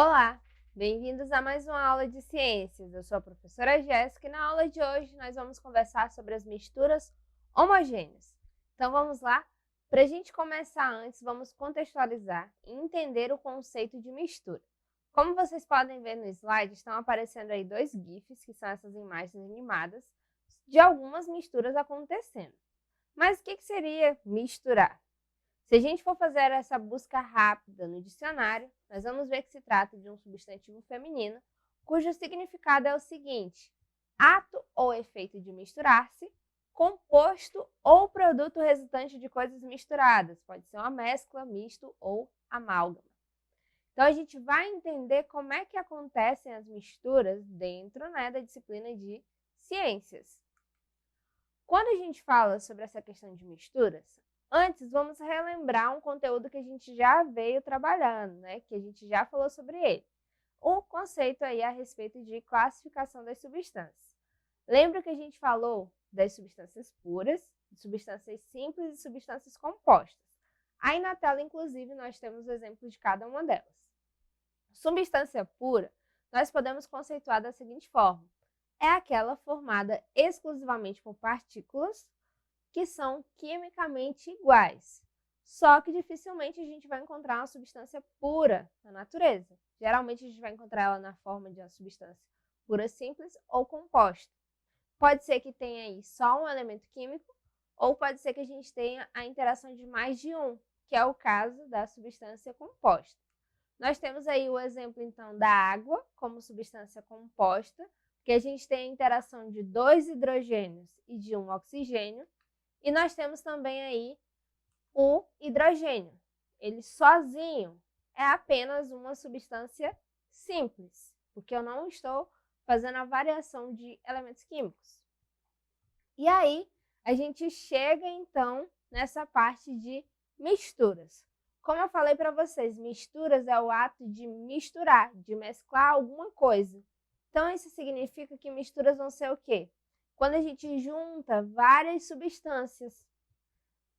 Olá, bem-vindos a mais uma aula de ciências. Eu sou a professora Jéssica e na aula de hoje nós vamos conversar sobre as misturas homogêneas. Então vamos lá? Para a gente começar antes, vamos contextualizar e entender o conceito de mistura. Como vocês podem ver no slide, estão aparecendo aí dois GIFs, que são essas imagens animadas, de algumas misturas acontecendo. Mas o que seria misturar? Se a gente for fazer essa busca rápida no dicionário, nós vamos ver que se trata de um substantivo feminino, cujo significado é o seguinte: ato ou efeito de misturar-se, composto ou produto resultante de coisas misturadas. Pode ser uma mescla, misto ou amálgama. Então, a gente vai entender como é que acontecem as misturas dentro, da disciplina de ciências. Quando a gente fala sobre essa questão de misturas, antes vamos relembrar um conteúdo que a gente já veio trabalhando, que a gente já falou sobre ele. O conceito aí a respeito de classificação das substâncias. Lembra que a gente falou das substâncias puras, de substâncias simples e substâncias compostas. Aí na tela, inclusive, nós temos o exemplo de cada uma delas. Substância pura, nós podemos conceituar da seguinte forma: é aquela formada exclusivamente por partículas que são quimicamente iguais. Só que dificilmente a gente vai encontrar uma substância pura na natureza. Geralmente a gente vai encontrar ela na forma de uma substância pura simples ou composta. Pode ser que tenha aí só um elemento químico, ou pode ser que a gente tenha a interação de mais de um, que é o caso da substância composta. Nós temos aí o exemplo, então, da água como substância composta, que a gente tem a interação de 2 hidrogênios e de um oxigênio, e nós temos também aí o hidrogênio. Ele sozinho é apenas uma substância simples, porque eu não estou fazendo a variação de elementos químicos. E aí, a gente chega, então, nessa parte de misturas. Como eu falei para vocês, misturas é o ato de misturar, de mesclar alguma coisa. Então, isso significa que misturas vão ser o quê? Quando a gente junta várias substâncias.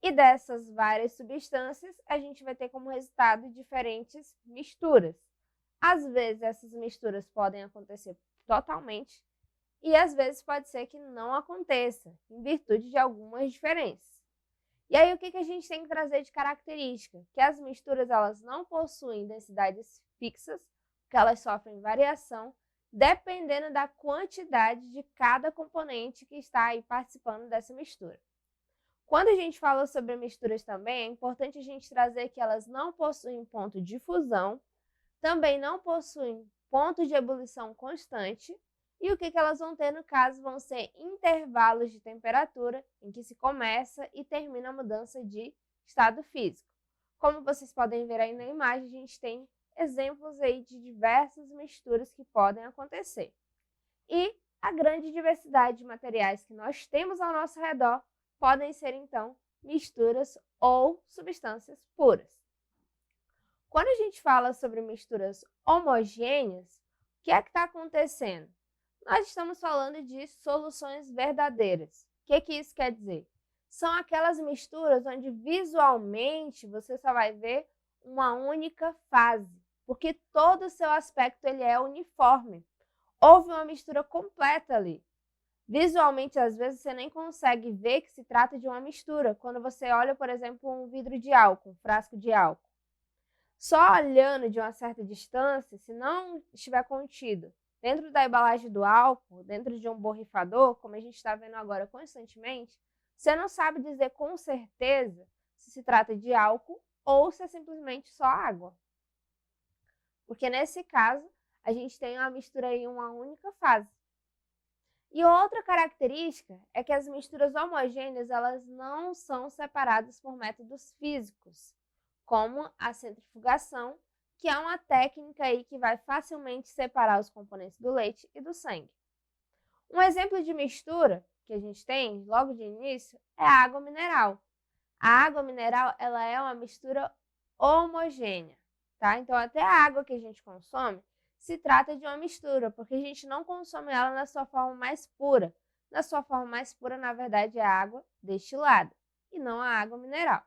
E dessas várias substâncias, a gente vai ter como resultado diferentes misturas. Às vezes, essas misturas podem acontecer totalmente e às vezes pode ser que não aconteça, em virtude de algumas diferenças. E aí, o que a gente tem que trazer de característica? Que as misturas elas não possuem densidades fixas, porque elas sofrem variação, dependendo da quantidade de cada componente que está aí participando dessa mistura. Quando a gente fala sobre misturas também, é importante a gente trazer que elas não possuem ponto de fusão, também não possuem ponto de ebulição constante, e o que elas vão ter no caso vão ser intervalos de temperatura em que se começa e termina a mudança de estado físico. Como vocês podem ver aí na imagem, a gente tem exemplos aí de diversas misturas que podem acontecer. E a grande diversidade de materiais que nós temos ao nosso redor podem ser, então, misturas ou substâncias puras. Quando a gente fala sobre misturas homogêneas, o que é que está acontecendo? Nós estamos falando de soluções verdadeiras. O que isso quer dizer? São aquelas misturas onde visualmente você só vai ver uma única fase, porque todo o seu aspecto ele é uniforme. Houve uma mistura completa ali. Visualmente, às vezes, você nem consegue ver que se trata de uma mistura, quando você olha, por exemplo, um vidro de álcool, um frasco de álcool. Só olhando de uma certa distância, se não estiver contido dentro da embalagem do álcool, dentro de um borrifador, como a gente está vendo agora constantemente, você não sabe dizer com certeza se trata de álcool ou se é simplesmente só água. Porque nesse caso, a gente tem uma mistura em uma única fase. E outra característica é que as misturas homogêneas elas não são separadas por métodos físicos, como a centrifugação, que é uma técnica aí que vai facilmente separar os componentes do leite e do sangue. Um exemplo de mistura que a gente tem logo de início é a água mineral. A água mineral ela é uma mistura homogênea, tá? Então até a água que a gente consome se trata de uma mistura, porque a gente não consome ela na sua forma mais pura. Na sua forma mais pura, na verdade, é a água destilada e não a água mineral.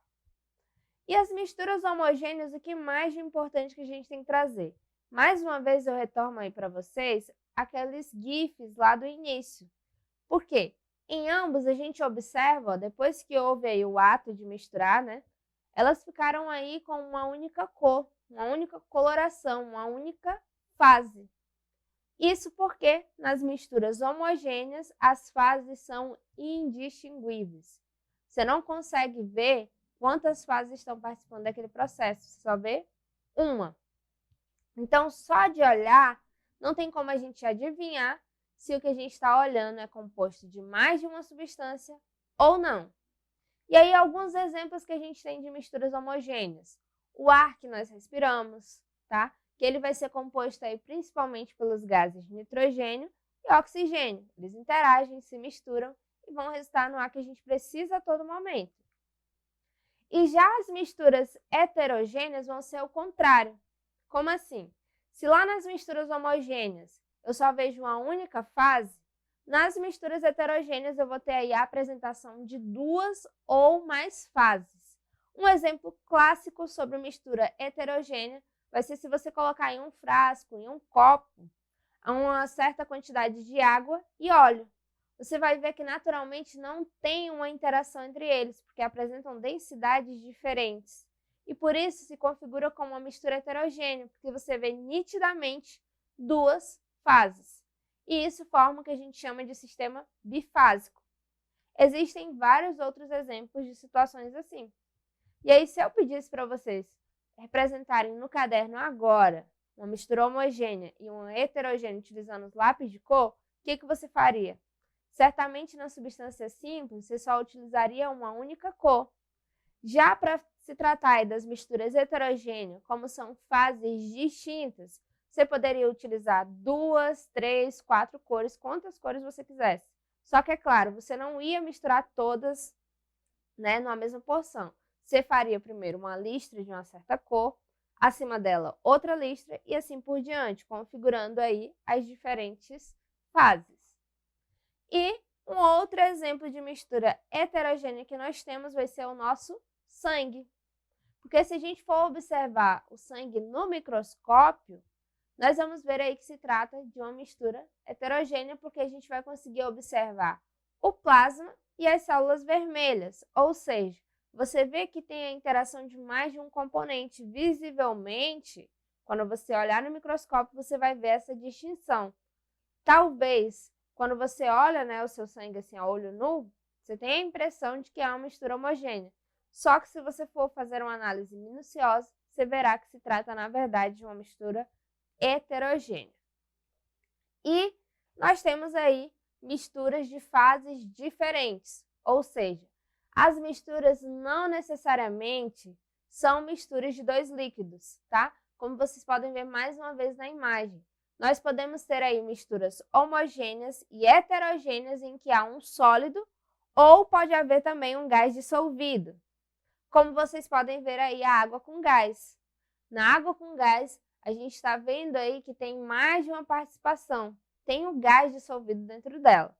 E as misturas homogêneas, o que mais de importante que a gente tem que trazer? Mais uma vez eu retorno aí para vocês aqueles GIFs lá do início. Por quê? Em ambos a gente observa, ó, depois que houve aí o ato de misturar, né? Elas ficaram aí com uma única cor, uma única coloração, uma única fase. Isso porque nas misturas homogêneas as fases são indistinguíveis. Você não consegue ver quantas fases estão participando daquele processo, você só vê uma. Então, só de olhar, não tem como a gente adivinhar se o que a gente está olhando é composto de mais de uma substância ou não. E aí, alguns exemplos que a gente tem de misturas homogêneas. O ar que nós respiramos, tá? Que ele vai ser composto aí principalmente pelos gases de nitrogênio e oxigênio. Eles interagem, se misturam e vão resultar no ar que a gente precisa a todo momento. E já as misturas heterogêneas vão ser o contrário. Como assim? Se lá nas misturas homogêneas eu só vejo uma única fase, nas misturas heterogêneas eu vou ter aí a apresentação de duas ou mais fases. Um exemplo clássico sobre mistura heterogênea vai ser se você colocar em um frasco, em um copo, uma certa quantidade de água e óleo. Você vai ver que naturalmente não tem uma interação entre eles, porque apresentam densidades diferentes. E por isso se configura como uma mistura heterogênea, porque você vê nitidamente duas fases. E isso forma o que a gente chama de sistema bifásico. Existem vários outros exemplos de situações assim. E aí, se eu pedisse para vocês representarem no caderno agora uma mistura homogênea e uma heterogênea utilizando os lápis de cor, o que você faria? Certamente na substância simples, você só utilizaria uma única cor. Já para se tratar das misturas heterogêneas, como são fases distintas, você poderia utilizar 2, 3, 4 cores, quantas cores você quisesse. Só que, é claro, você não ia misturar todas, né, numa mesma porção. Você faria primeiro uma listra de uma certa cor, acima dela outra listra e assim por diante, configurando aí as diferentes fases. E um outro exemplo de mistura heterogênea que nós temos vai ser o nosso sangue. Porque se a gente for observar o sangue no microscópio, nós vamos ver aí que se trata de uma mistura heterogênea, porque a gente vai conseguir observar o plasma e as células vermelhas, ou seja, você vê que tem a interação de mais de um componente. Visivelmente, quando você olhar no microscópio, você vai ver essa distinção. Talvez, quando você olha, né, o seu sangue assim a olho nu, você tem a impressão de que é uma mistura homogênea. Só que se você for fazer uma análise minuciosa, você verá que se trata, na verdade, de uma mistura heterogênea. E nós temos aí misturas de fases diferentes, ou seja, as misturas não necessariamente são misturas de dois líquidos, tá? Como vocês podem ver mais uma vez na imagem. Nós podemos ter aí misturas homogêneas e heterogêneas em que há um sólido ou pode haver também um gás dissolvido. Como vocês podem ver aí a água com gás. Na água com gás, a gente está vendo aí que tem mais de uma participação. Tem o gás dissolvido dentro dela.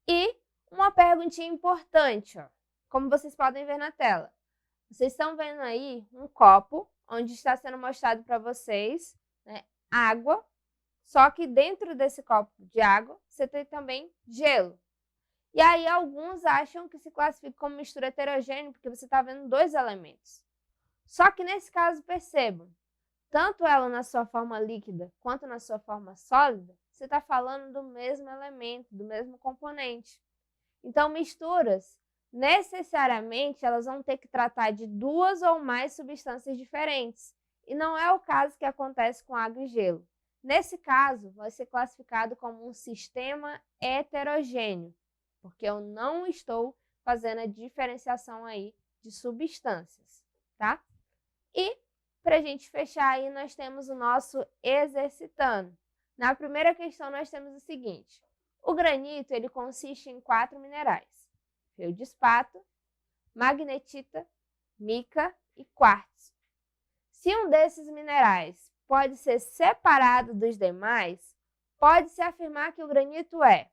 E uma perguntinha importante, ó, como vocês podem ver na tela. Vocês estão vendo aí um copo onde está sendo mostrado para vocês, né, água, só que dentro desse copo de água você tem também gelo. E aí alguns acham que se classifica como mistura heterogênea porque você está vendo dois elementos. Só que nesse caso, percebam, tanto ela na sua forma líquida quanto na sua forma sólida, você está falando do mesmo elemento, do mesmo componente. Então, misturas, necessariamente, elas vão ter que tratar de duas ou mais substâncias diferentes. E não é o caso que acontece com água e gelo. Nesse caso, vai ser classificado como um sistema heterogêneo, porque eu não estou fazendo a diferenciação aí de substâncias, tá? E, para a gente fechar aí, nós temos o nosso exercitando. Na primeira questão, nós temos o seguinte. O granito, ele consiste em 4 minerais. Feldspato, magnetita, mica e quartzo. Se um desses minerais pode ser separado dos demais, pode-se afirmar que o granito é,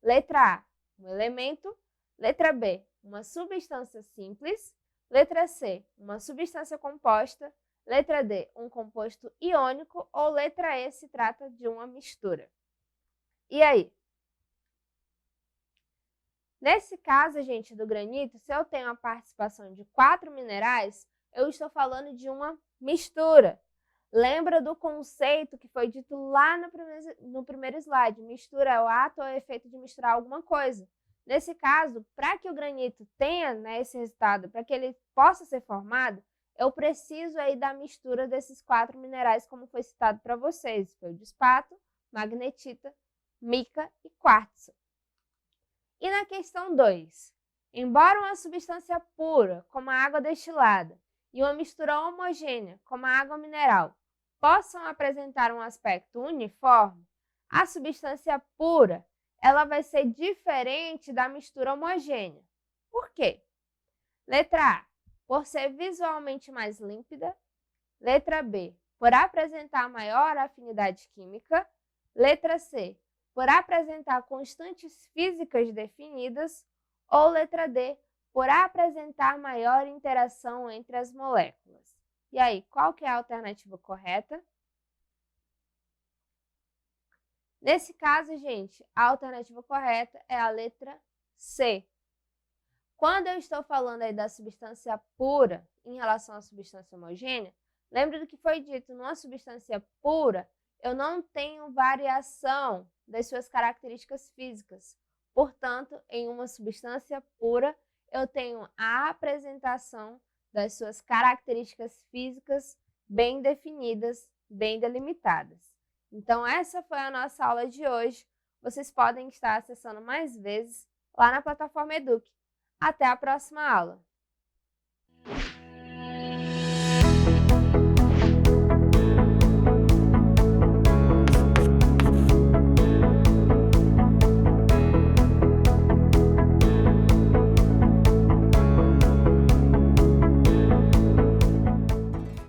letra A, um elemento, letra B, uma substância simples, letra C, uma substância composta, Letra D, um composto iônico, ou letra E, se trata de uma mistura. E aí? Nesse caso, gente, do granito, se eu tenho a participação de 4 minerais, eu estou falando de uma mistura. Lembra do conceito que foi dito lá no primeiro slide? Mistura é o ato ou efeito de misturar alguma coisa. Nesse caso, para que o granito tenha, né, esse resultado, para que ele possa ser formado, eu preciso aí da mistura desses 4 minerais, como foi citado para vocês. Feldespato, magnetita, mica e quartzo. E na questão 2, embora uma substância pura, como a água destilada, e uma mistura homogênea, como a água mineral, possam apresentar um aspecto uniforme, a substância pura ela vai ser diferente da mistura homogênea. Por quê? Letra A, por ser visualmente mais límpida. Letra B, por apresentar maior afinidade química. Letra C, por apresentar constantes físicas definidas, ou letra D, por apresentar maior interação entre as moléculas. E aí, qual que é a alternativa correta? Nesse caso, gente, a alternativa correta é a letra C. Quando eu estou falando aí da substância pura em relação à substância homogênea, lembra do que foi dito, numa substância pura, eu não tenho variação das suas características físicas. Portanto, em uma substância pura, eu tenho a apresentação das suas características físicas bem definidas, bem delimitadas. Então, essa foi a nossa aula de hoje. Vocês podem estar acessando mais vezes lá na plataforma Eduque. Até a próxima aula!